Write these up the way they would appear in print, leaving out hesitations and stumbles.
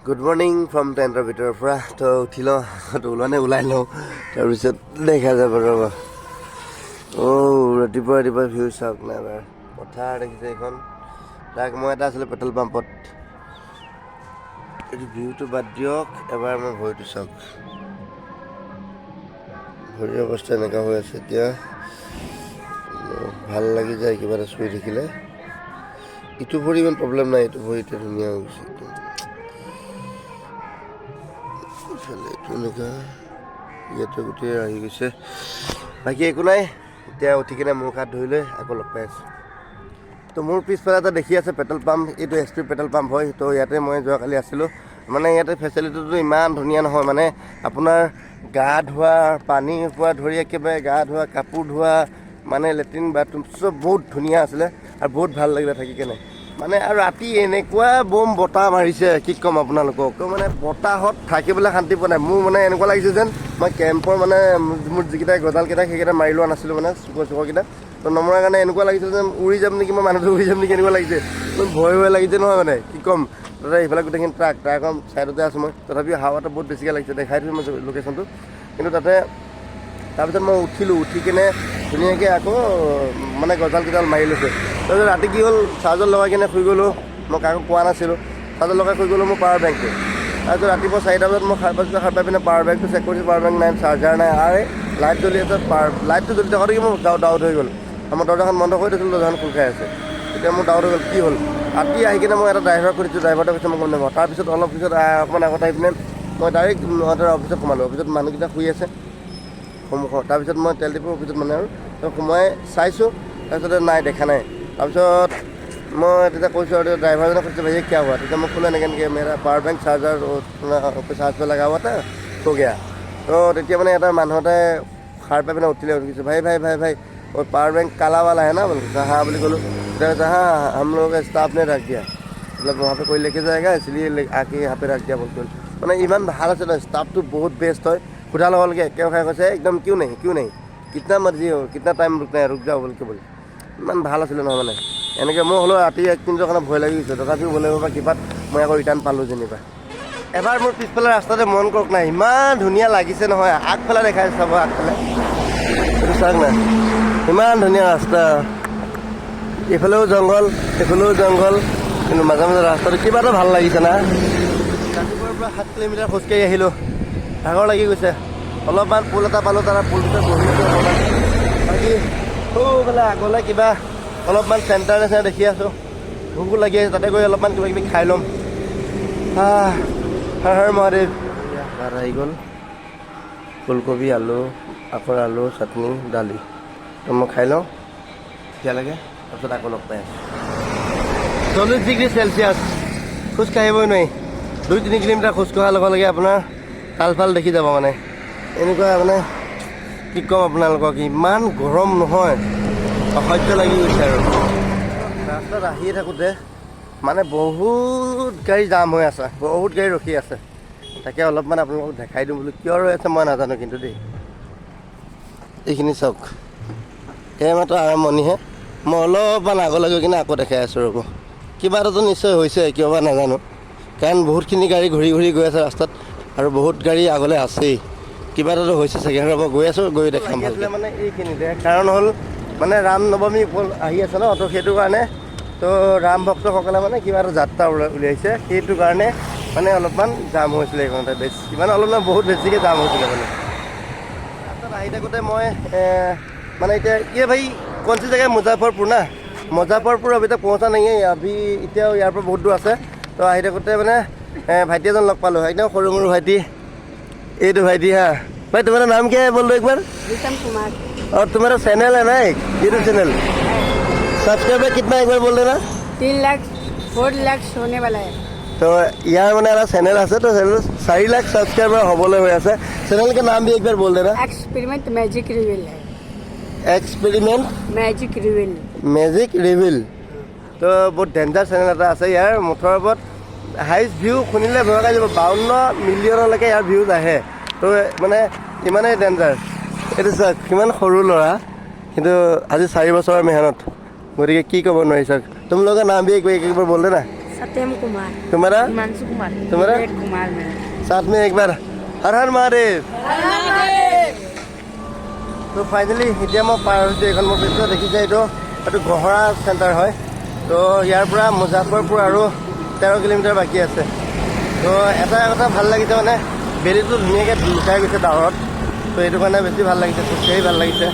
Good morning from টেণ্টৰ ভিতৰৰ পৰা তো উঠি লওঁ ওলাই লওঁ তাৰপিছত দেখা যাব ৰ'ব ৰাতিপুৱা ভিউ চাওক না এবাৰ পথাৰ দেখিছে এইখন তাক মই এটা আছিলোঁ পেট্ৰল পাম্পত এইটো ভিউটো বাদ দিয়ক এবাৰ মই ভৰিটো চাওক ভৰিৰ অৱস্থা এনেকুৱা হৈ আছে এতিয়া ভাল লাগি যায় কিবা এটা চুই থাকিলে ইটো ভৰি ইমান প্ৰব্লেম নাই এইটো ভৰি এতিয়া ধুনীয়া হৈ গৈছে এনেকুৱা ইয়াতে গোটেই আহি গৈছে বাকী একো নাই এতিয়া উঠি কিনে মুখ হাত ধুই লৈ আকৌ লগ পাই আছোঁ তো মোৰ পিছফালে এটা দেখি আছে পেট্ৰল পাম্প এইটো HP পেট্ৰল পাম্প হয় তো ইয়াতে মই যোৱাকালি আছিলোঁ মানে ইয়াতে ফেচিলিটিটো ইমান ধুনীয়া নহয় মানে আপোনাৰ গা ধোৱা পানীৰ পৰা ধৰি একেবাৰে গা ধোৱা কাপোৰ ধোৱা মানে লেট্ৰিন বাথৰুম চব বহুত ধুনীয়া আছিলে আৰু বহুত ভাল লাগিলে থাকি কেনে মানে আৰু ৰাতি এনেকুৱা বম বতাহ মাৰিছে কি ক'ম আপোনালোকক মানে বতাহত থাকিবলৈ শান্তি পোৱা নাই মোৰ মানে এনেকুৱা লাগিছে যেন মই কেম্পৰ মানে মোৰ যিকেইটা গজালকেইটা সেইকেইটা মাৰি লোৱা নাছিলোঁ মানে চুকৰকেইটা তো নমৰাৰ কাৰণে এনেকুৱা লাগিছিল যেন উৰি যাম নেকি মই মানুহটো উৰি যাম নেকি এনেকুৱা লাগিছে ভয় লাগিছে নহয় মানে কি ক'ম তাতে এইফালে গোটেইখিনি ট্ৰাকৰ ছাইডতে আছোঁ মই তথাপিও হাৱাটো বহুত বেছিকৈ লাগিছে দেখাই দিছোঁ মই লোকেশ্যনটো কিন্তু তাতে তাৰপিছত মই উঠি কিনে ধুনীয়াকৈ আকৌ মানে গজালকেইডাল মাৰি লৈছোঁ তাৰপিছত ৰাতি কি হ'ল চাৰ্জাৰ লগাই কিনে শুই গ'লোঁ মই কাকো কোৱা নাছিলোঁ চাৰ্জাৰ লগাই শুই গ'লোঁ মোৰ পাৱাৰ বেংকটো তাৰপিছত ৰাতিপুৱা 4টা বজাত মই সাৰ পাই পিনে পাৱাৰ বেংকটো চেক কৰিছোঁ পাৱাৰ বেংক নাই চাৰ্জাৰ নাই আৰু লাইট জ্বলি আছে লাইটটো জ্বলি থকা দেখি মোৰ ডাউট হৈ গ'ল মই দৰ্জাখন বন্ধ কৰি দিছিলোঁ দৰ্জাখন খোল খাই আছে এতিয়া মোৰ ডাউট হৈ গ'ল কি হ'ল ৰাতি আহি কিনে মই এটা ড্ৰাইভাৰক সুধিছোঁ ড্ৰাইভাৰটোৰ পিছত মই গম নাপাওঁ তাৰপিছত অলপ পিছত অকণমান আগত আহি পিনে মই ডাইৰেক্ট সিহঁতৰ অফিচত সোমালোঁ অফিচত মানুহকেইটা শুই আছে সন্মুখত তাৰপিছত মই তেল ডিপুৰ অফিচত মানে আৰু তো সোমাই চাইছোঁ তাৰপিছতে নাই দেখা নাই তাৰপিছত মই তেতিয়া কৈছোঁ আৰু ড্ৰাইভাৰজনক কৈছোঁ ভাইয়া কিয় হোৱা তেতিয়া মোক ক'লে এনেকৈ মেৰা পাৱাৰ বেংক চাৰ্জাৰ চাৰ্জ पे लगा हुआ था सो गया तो তেতিয়া মানে এটা মানুহ এটাই সাৰ পাই পিনে উঠিলে উঠিছোঁ ভাই और पावर बैंक काला वाला है ना बोल हाँ बोली बोलो हाँ हम लोग का स्टाफ ने रख दिया मतलब वहाँ पे कोई लेके जाएगा इसलिए आके यहाँ पे रख दिया बोलते মানে ইমান ভাল আছে ন ষ্টাফটো বহুত বেষ্ট হয় खुदा लगल के क्या खाई कैसे एकदम क्यों नहीं कितना मर्जी हो कितना टाइम रुकना है रुक जाओ बोल के बोले ইমান ভাল আছিলে নহয় মানে এনেকৈ মই হ'লেও ৰাতি 1 মিনিটৰ কাৰণে ভয় লাগি গৈছে তথাপিও বোলে বা কিবাত মই আকৌ ৰিটাৰ্ণ পালোঁ যেনিবা এবাৰ মোৰ পিছফালে ৰাস্তাতে মন কৰক নাই ইমান ধুনীয়া লাগিছে নহয় আগফালে দেখাই চাব আগফালে এইটো চাওক না ইমান ধুনীয়া ৰাস্তা এইফালেও জংঘল এইফালেও জংঘল কিন্তু মাজে মাজে ৰাস্তাটো কিবা এটা ভাল লাগিছে না ৰাতিপুৱাৰ পৰা 7 কিলোমিটাৰ খোজকাঢ়ি আহিলোঁ ভাগৰ লাগি গৈছে অলপমান পুল এটা পালোঁ তাৰ পুলটোতে বহিছোঁ বাকী বোলে আগলৈ কিবা অলপমান চেণ্টাৰ নিচিনা দেখি আছোঁ ভোকো লাগি আছে তাতে গৈ অলপমান কিবা কিবি খাই ল'ম হৰ মহাদেৱ ভাত আহি গ'ল ফুলকবি আলু আখৰ আলু চাটনি দালি তো মই খাই লওঁ এতিয়ালৈকে তাৰপিছত আকৌ লগ পাই আছোঁ 40 ডিগ্ৰী চেলচিয়াছ খোজ কাঢ়িবই নোৱাৰি 2-3 কিলোমিটাৰ খোজ কঢ়াৰ লগে লগে আপোনাৰ তালফাল দেখি যাব মানে এনেকুৱা মানে কি ক'ম আপোনালোকক ইমান গৰম নহয় অসহ্য লাগি গৈছে আৰু ৰাস্তাত আহিয়ে থাকোঁতে মানে বহুত গাড়ী জাম হৈ আছে বহুত গাড়ী ৰখি আছে তাকে অলপমান আপোনালোকক দেখাই দিওঁ বোলো কিয় ৰৈ আছে মই নাজানো কিন্তু দেই এইখিনি চাওক এইমাত্ৰ আৰম্ভণিহে মই অলপমান আগলৈ গৈ কিনে আকৌ দেখাই আছোঁ ৰ'ব কিবা এটাতো নিশ্চয় হৈছে কিয় বা নাজানো কাৰণ বহুতখিনি গাড়ী ঘূৰি গৈ আছে ৰাস্তাত আৰু বহুত গাড়ী আগলৈ আছেই কিবা এটাতো হৈছে চাগে ৰ'ব গৈ আছোঁ গৈ দেখাম ভালকৈ মানে এইখিনিতে কাৰণ হ'ল মানে ৰাম নৱমী আহি আছে ন তো সেইটো কাৰণে তো ৰাম ভক্তসকলে মানে কিবা এটা যাত্ৰা উলিয়াইছে সেইটো কাৰণে মানে অলপমান জাম হৈছিলে এইখনতে বেছি মানে অলপমান বহুত বেছিকৈ জাম হৈছিলে মানে ৰাস্তাত আহি থাকোঁতে মই মানে এতিয়া ये भाई कौन सी जगह मुजफ्फरपुर ना मुजफ्फरपुर अभी तक पहुँचा नहीं है अभी এতিয়া ইয়াৰ পৰা বহুত দূৰ আছে তো আহি থাকোঁতে মানে ভাইটি এজন লগ পালোঁ একদম সৰু সৰু ভাইটি এইটো ভাইটি हाँ भाई तुम्हारा नाम क्या है बोल दो एक बार विक्रम कुमार और तुम्हारा चैनल है ना एक यूट्यूब चैनल सब्सक्राइबर कितना एक बार बोल देना 3 लाख 4 लाख होने वाला है তো ইয়াৰ মানে এটা চেনেল আছে তো চেনেল 4 লাখ ছাবস্ক্ৰাইবাৰ হ'বলৈ হৈ আছে চেনেল का नाम भी एक बार बोल देना एक्सपेरिमेंट मैजिक रिवील है एक्सपेरिमेंट मैजिक रिवील তো বহুত ডেঞ্জাৰ চেনেল এটা আছে ইয়াৰ মুঠৰ ওপৰত হাইষ্ট ভিউ শুনিলে ভয় খাই যাব 52 মিলিয়নলৈকে ইয়াৰ ভিউজ আহে তো মানে ইমানেই ডেঞ্জাৰ এইটো চাওক কিমান সৰু ল'ৰা কিন্তু আজি 4 বছৰৰ মেহনত গতিকে কি ক'ব নোৱাৰি চাওক तुम लोग का नाम भी एक बार बोल देना सत्यम कुमार तुम्हारा हिमांशु कुमार तुम्हारा कुमार मेरा साथ में एक बार हर हर महादेव তো ফাইনেলি এতিয়া মই পাৰ হৈছোঁ এইখন মোৰ পিছত দেখিছে এইটো গহৰা চেণ্টাৰ হয় তো ইয়াৰ পৰা মুজাফৰপুৰ আৰু 13 কিলোমিটাৰ বাকী আছে তো এটা কথা ভাল লাগিছে মানে বেলিটো ধুনীয়াকৈ লুকাই গৈছে ডাৱৰত তো এইটো কাৰণে বেছি ভাল লাগিছে খোজকাঢ়ি ভাল লাগিছে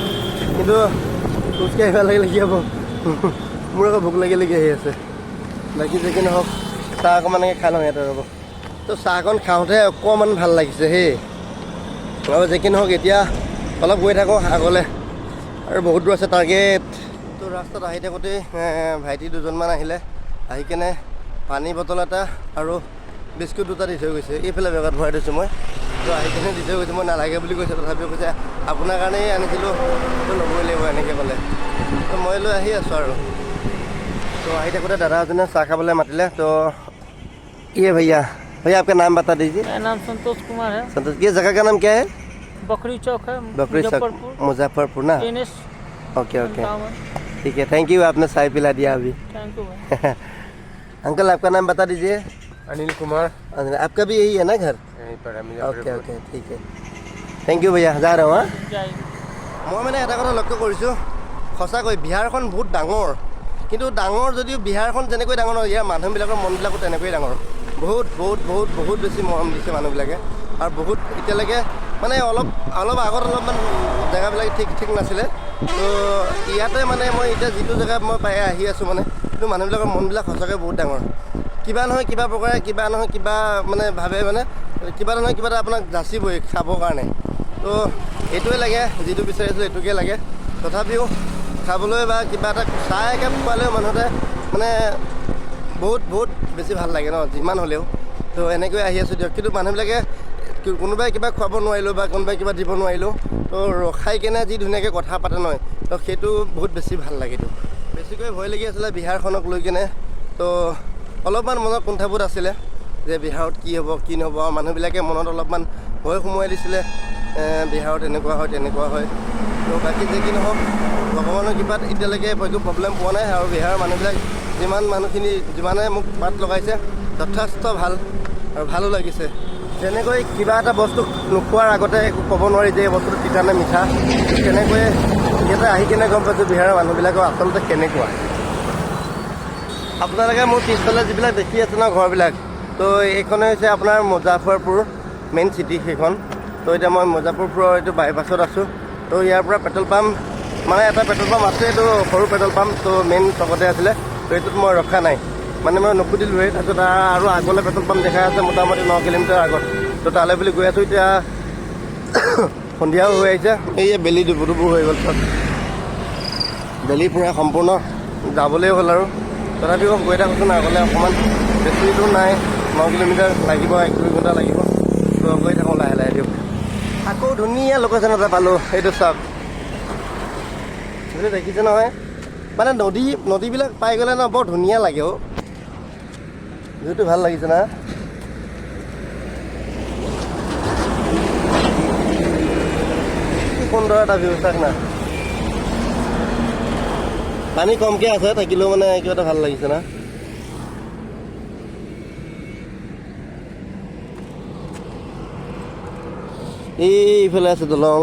কিন্তু খোজকাঢ়ি ভাল লাগিলে কি হ'ব মোৰ আকৌ ভোক লাগি আহি আছে বাকী যে কি নহওক চাহ অকণমানকৈ খাই লওঁ ইয়াতে ৰ'ব তো চাহকণ খাওঁতে অকণমান ভাল লাগিছে সেই আৰু যে কি নহওক এতিয়া অলপ গৈ থাকোঁ আগলৈ আৰু বহুত দূৰ আছে টাৰ্গেট তো ৰাস্তাত আহি থাকোঁতে ভাইটি দুজনমান আহিলে আহি কেনে পানী বটল এটা আৰু বিস্কুট দুটা দি থৈ গৈছে এইফালে বেগত ভৰাই থৈছোঁ মই তো আহি কেনে দি থৈ গৈছে মই নালাগে বুলি কৈছে তথাপিও কৈছে আপোনাৰ কাৰণেই আনিছিলোঁ তো ল'বই লাগিব এনেকৈ ক'লে তো মই লৈ আহি আছোঁ আৰু তো আহি থাকোঁতে দাদা এজনে চাহ খাবলৈ মাতিলে তো ये भैया आपका नाम बता दीजिए मेरा नाम संतोष कुमार है संतोष ये जगह का नाम क्या है बकरी चौक है बकरी चौक मुजफ्फरपुर ना NS ओके ओके ठीक है थैंक यू आपने चाय पिला दिया अभी थैंक यू भाई अंकल आपका नाम बता दीजिए अनिल कुमार आपका भी यही है ना घर यहीं पर है ओके ओके ठीक है थैंक यू भैया जा रहा हूँ हाँ जय মই মানে এটা কথা লক্ষ্য কৰিছোঁ সঁচাকৈ বিহাৰখন বহুত ডাঙৰ কিন্তু ডাঙৰ যদিও বিহাৰখন যেনেকৈ ডাঙৰ নহয় ইয়াৰ মানুহবিলাকৰ মনবিলাকো তেনেকৈয়ে ডাঙৰ বহুত বহুত বহুত বহুত বেছি মৰম দিছে মানুহবিলাকে আৰু বহুত এতিয়ালৈকে মানে অলপ আগত অলপমান জেগাবিলাক ঠিক নাছিলে তো ইয়াতে মানে মই এতিয়া যিটো জেগাত মই পাই আহি আছোঁ মানে কিন্তু মানুহবিলাকৰ মনবিলাক সঁচাকৈ বহুত ডাঙৰ কিবা নহয় কিবা প্ৰকাৰে কিবা নহয় কিবা মানে ভাবে মানে কিবা নহয় কিবা এটা আপোনাক যাচিবই খাবৰ কাৰণে তো এইটোৱে লাগে যিটো বিচাৰিছোঁ এইটোকে লাগে তথাপিও খাবলৈ বা কিবা এটা চাহ একাপ খোৱালেও মানুহতে মানে বহুত বেছি ভাল লাগে ন যিমান হ'লেও তো এনেকৈ আহি আছোঁ দিয়ক কিন্তু মানুহবিলাকে কোনোবাই কিবা খুৱাব নোৱাৰিলোঁ বা কোনোবাই কিবা দিব নোৱাৰিলোঁ তো ৰখাই কেনে যি ধুনীয়াকৈ কথা পাতে নহয় তো সেইটো বহুত বেছি ভাল লাগেতো বেছিকৈ ভয় লাগি আছিলে বিহাৰখনক লৈ কেনে তো অলপমান মনত কুণ্ঠাবোধ আছিলে যে বিহাৰত কি হ'ব কি নহ'ব আৰু মানুহবিলাকে মনত অলপমান ভয় সোমোৱাই দিছিলে বিহাৰত এনেকুৱা হয় তো বাকী যে কি নহওক ভগৱানৰ কৃপাত এতিয়ালৈকে একো প্ৰব্লেম পোৱা নাই আৰু বিহাৰৰ মানুহবিলাক যিমানে মোক বাট লগাইছে যথেষ্ট ভাল আৰু ভালো লাগিছে যেনেকৈ কিবা এটা বস্তু নোখোৱাৰ আগতে একো ক'ব নোৱাৰি যে এই বস্তুটো তিতা নে মিঠা তেনেকৈয়ে ইয়াতে আহি কেনে গম পাইছোঁ বিহাৰৰ মানুহবিলাকৰ আচলতে কেনেকুৱা আপোনালোকে মোৰ পিছফালে যিবিলাক দেখি আছে ন ঘৰবিলাক তো এইখনে হৈছে আপোনাৰ মুজাফৰপুৰ মেইন চিটি সেইখন তো এতিয়া মই মুজাফৰপুৰৰ এইটো বাইপাছত আছোঁ তো ইয়াৰ পৰা পেট্ৰল পাম্প মানে এটা পেট্ৰল পাম্প আছে এইটো সৰু পেট্ৰল পাম্প তো মেইন চকতে আছিলে তো এইটোত মই ৰখা নাই মানে মই নুসুধিলোঁৱেই তাৰপিছত আৰু আগলৈ পেট্ৰল পাম্প দেখাই আছে মোটামুটি 9 কিলোমিটাৰ আগত তো তালৈ বুলি গৈ আছোঁ এতিয়া সন্ধিয়াও হৈ আহিছে এই বেলি দুবুৰ হৈ গ'ল চব বেলি পূৰা সম্পূৰ্ণ যাবলৈ হ'ল আৰু তথাপিও গৈ থাকোঁচোন আগলৈ অকণমান বেছি দূৰ নাই 9 কিলোমিটাৰ লাগিব 1-2 ঘণ্টা লাগিব তো গৈ থাকোঁ লাহে লাহে দিয়ক আকৌ ধুনীয়া লোকেশ্যন এটা পালোঁ এইটো চাওক সেইটো দেখিছে নহয় মানে নদীবিলাক পাই গ'লে ন বৰ ধুনীয়া লাগে অ' ভিউটো ভাল লাগিছে না কি সুন্দৰ এটা ভিউ চাওক না পানী কমকৈ আছে থাকিলেও মানে কিবা এটা ভাল লাগিছে না এইফালে আছে দলং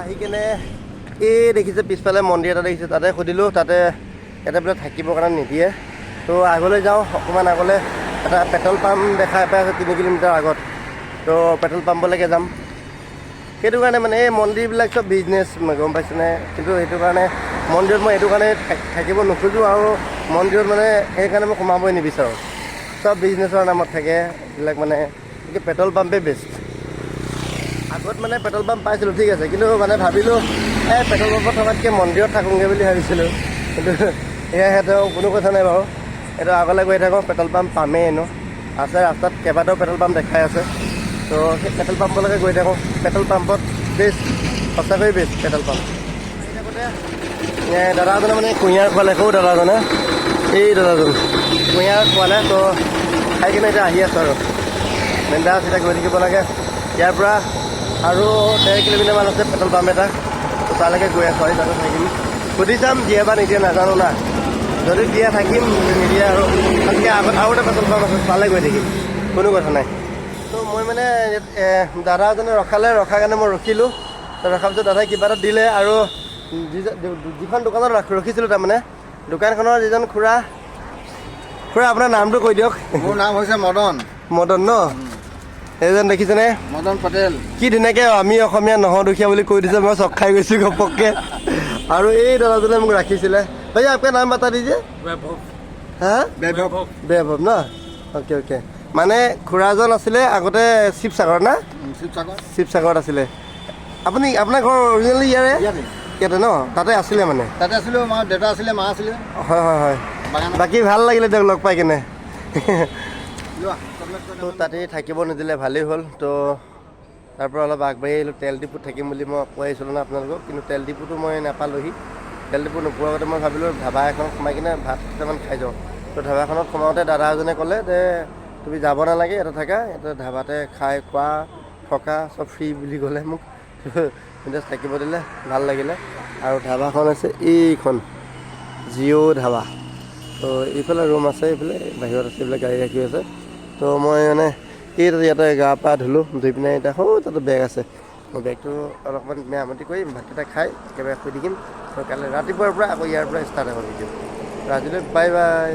আহি কেনে এই দেখিছে পিছফালে মন্দিৰ এটা দেখিছে তাতে সুধিলোঁ তাতে ইয়াতে বোলে থাকিবৰ কাৰণে নিদিয়ে তো আগলৈ যাওঁ অকণমান আগলৈ এটা পেট্ৰল পাম্প দেখাই পাই আছে 3 কিলোমিটাৰ আগত তো পেট্ৰল পাম্পলৈকে যাম সেইটো কাৰণে মানে এই মন্দিৰবিলাক চব বিজনেছ গম পাইছেনে কিন্তু সেইটো কাৰণে মন্দিৰত মই এইটো কাৰণে থাকিব নোখোজোঁ আৰু মন্দিৰত মানে সেইকাৰণে মই সোমাবই নিবিচাৰোঁ চব বিজনেছৰ নামত থাকে এইবিলাক মানে পেট্ৰল পাম্পেই বেষ্ট আগত মানে পেট্ৰল পাম্প পাইছিলোঁ ঠিক আছে কিন্তু মানে ভাবিলোঁ এই পেট্ৰল পাম্পত থকাতকৈ মন্দিৰত থাকোঁগৈ বুলি ভাবিছিলোঁ কিন্তু সেয়াটো কোনো কথা নাই বাৰু এইটো আগলৈ গৈ থাকোঁ পেট্ৰল পাম্প পামেই এনেও আছে ৰাস্তাত কেইবাটাও পেট্ৰল পাম্প দেখাই আছে তো সেই পেট্ৰল পাম্পলৈকে গৈ থাকোঁ পেট্ৰল পাম্পত বেষ্ট সঁচাকৈ বেষ্ট পেট্ৰল পাম্প দাদাজনে মানে কুঁহিয়াৰ খোৱালে সৌ দাদাজনে এই দাদাজন কুঁহিয়াৰ খোৱালে তো খাই কিনে এতিয়া আহি আছোঁ আৰু মেন্দাছ এতিয়া গৈ থাকিব লাগে ইয়াৰ পৰা আৰু 1.5 কিলোমিটাৰমান আছে পেট্ৰল পাম্প এটা তো তালৈকে গৈ আছোঁ আৰু তাতে থাকিম সুধি চাম দিয়ে বা নিদিয়ে নাজানো না যদি দিয়া থাকিম নিদিয়া আৰু তাতকৈ আৰু এটা পেট্ৰল পাম্প আছে তালৈ গৈ থাকিম কোনো কথা নাই। তো মই মানে দাদা এজনে ৰখাৰ কাৰণে মই ৰখিলোঁ। ৰখাৰ পিছত দাদাই কিবা এটা দিলে আৰু যিখন দোকানত ৰখিছিলোঁ তাৰমানে দোকানখনৰ যিজন খুৰা আপোনাৰ নামটো কৈ দিয়ক। মোৰ নাম হৈছে মদন ন এইজন দেখিছেনে? মদন পটেল। কি ধুনীয়াকৈ আমি অসমীয়া নহয় দুখীয়া বুলি কৈ দিছে, মই চক খাই গৈছোঁ ঘপককৈ। আৰু এই দাদাজনে মোক ৰাখিছিলে। ভাই আপোনাৰ নাম বাতা দিছে? হা বৈভৱ ন? অ'কে মানে খুৰাজন আছিলে আগতে শিৱসাগৰ না? শিৱসাগৰত আছিলে। আপোনাৰ ঘৰ অৰিজিনেলি ইয়াতে ন? তাতে আছিলে মানে? তাতে আছিলোঁ, আমাৰ দেউতা আছিলে, মা আছিলে। হয় বাকী ভাল লাগিলে তেওঁক লগ পাই কেনে। তো তাতেই থাকিব নিদিলে ভালেই হ'ল। তো তাৰ পৰা অলপ আগবাঢ়ি আহিলোঁ। তেল ডিপুত থাকিম বুলি মই কৈ আহিছিলোঁ না আপোনালোকক, কিন্তু তেল ডিপুটো মই নাপালোঁহি। তেল ডিপু নোপোৱাৰ আগতে মই ভাবিলোঁ ধাবা এখনত সোমাই কিনে ভাত কেইটামান খাই যাওঁ। তো ধাবাখনত সোমাওঁতে দাদা এজনে ক'লে যে তুমি যাব নালাগে, ইয়াতে থাকা, ইয়াতে ধাবাতে খাই খোৱা থকা চব ফ্ৰী বুলি ক'লে মোক। জাষ্ট থাকিব দিলে, ভাল লাগিলে। আৰু ধাবাখন আছে এইখন জিঅ' ধাবা। তো এইফালে ৰুম আছে, এইফালে বাহিৰত আছে, এইফালে গাড়ী ৰাখি আছে। তো মই মানে ইয়াতে গা পা ধুলোঁ, ধুই পিনে এতিয়া তাতে বেগ আছে। মই বেগটো অলপমান মেৰামতি কৰি ভাতকেইটা খাই একেবাৰে শুই থাকিম। তো কাইলৈ ৰাতিপুৱাৰ পৰা আকৌ ইয়াৰ পৰা ষ্টাৰ্ট হ'ব ভিডিঅ'। আজিলৈ বাই বাই।